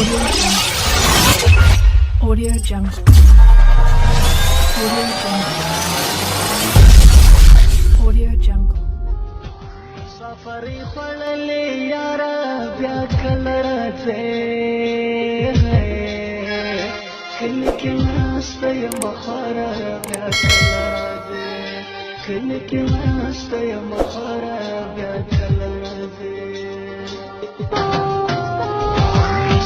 Audio Jungle. Audio Jungle. Audio Jungle. سفری خړلې یارا بیا کله راځې کله کې نسته یم بخاره بیا کله راځې کله کې نسته یم بخاره بیا کله راځې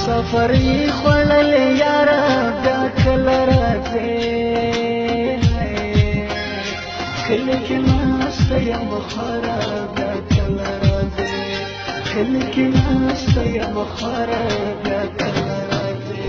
سفری خړلې یارا بیا کله راځې کله کې نسته یم بخاره بیا کله راځې کله کې نسته یم بخاره بیا کله راځې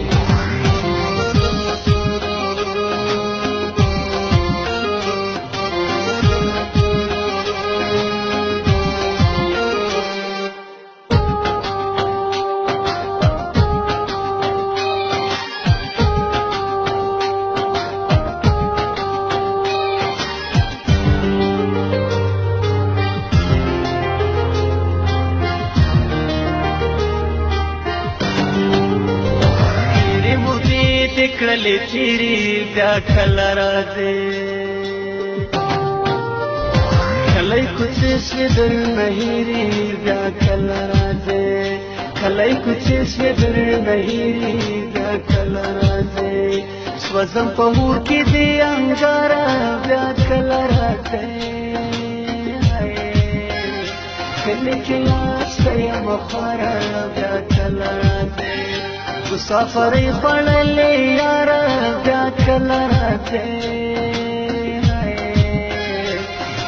کړلې چیرې بیا کله راځې کله کوڅې شوې در مهیرې بیا کله راځې کله کوڅې شوې در مهیرې بیا کله راځې سوځم په اور کې دې انګاره بیا کله راځې کله کې ناسته یم بخاره بیا کله راځې مسافرې خړلې یارا بیا کله راځې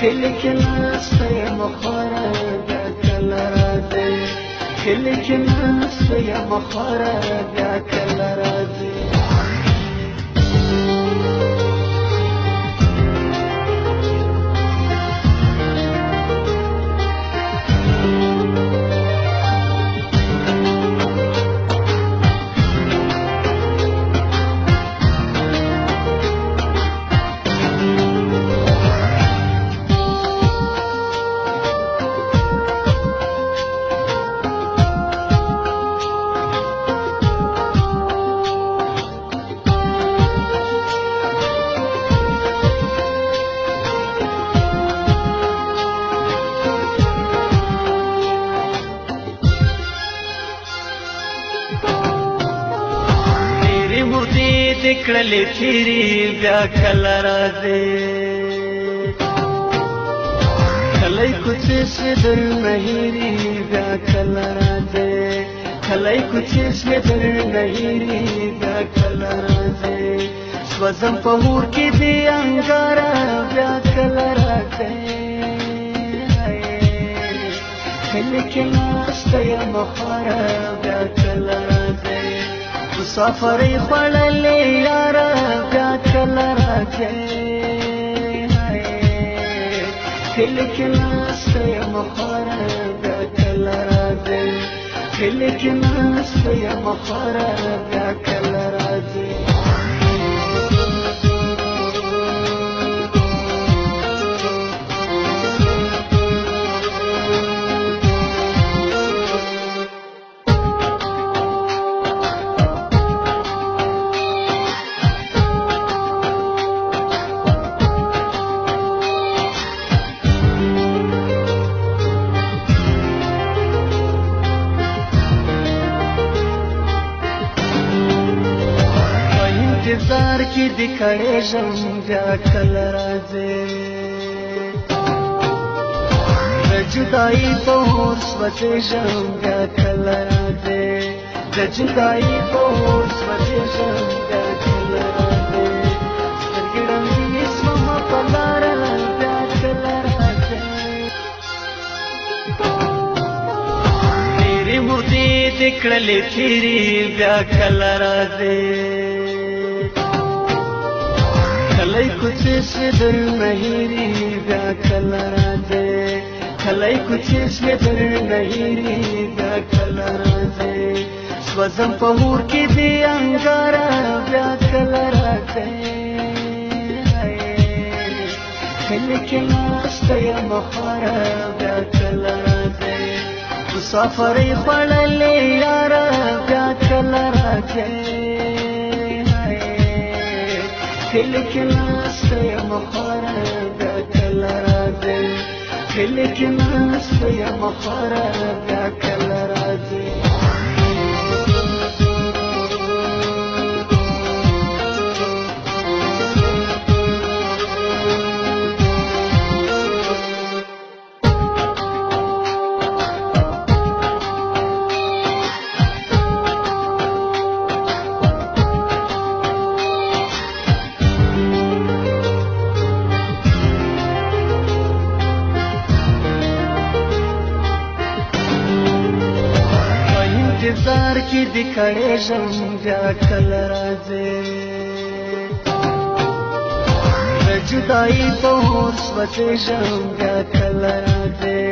کله کې نسته یم بخاره بیا کله راځې کله کې نسته یم بخاره بیا کله راځې کړلې چیرې بیا کله راځې کله کوڅې شوې در مهیرې بیا کله راځې کله کوڅې شوې در مهیرې بیا کله راځې سوځم په اور کې دې انګاره بیا کله راځې کله کې ناسته یم بخاره بیا کله راځې مسافرې خړلې یارا بیا کله راځې کله کې ناسته یم بخاره بیا کله راځې کله کې ناسته یم بخاره بیا کله راځې انتظار کې دې کړې ژم بیا کله راځې د جدایي په اور سوځېږم بیا کله راځې د جدایي په اور سوځېږم بیا کله راځې سترګې ړندې شومه په لاره بیا کله راځې ډېرې مودې دې کړلې تېرې بیا کله راځې کله کوڅې شوې در مهیرې بیا کله راځې کله کوڅې شوې در مهیرې بیا کله راځې سوځم په اور کې دې انګاره بیا کله راځې کله کې ناسته یم بخاره بیا کله راځې مسافرې خړلې یارا بیا کله راځي کله کې ناسته یم خواره بیا کله راځي کله کې ناسته یم خواره بیا کله راځي انتظار کی دی کړې ژم بیا کله راځي د جدایي په اور سوځېږم بیا کله راځي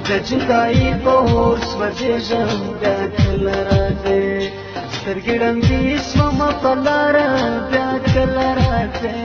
د جدایي په اور سوځېږم بیا کله راځي سترګې ړندې سومه په لاره بیا کله راځي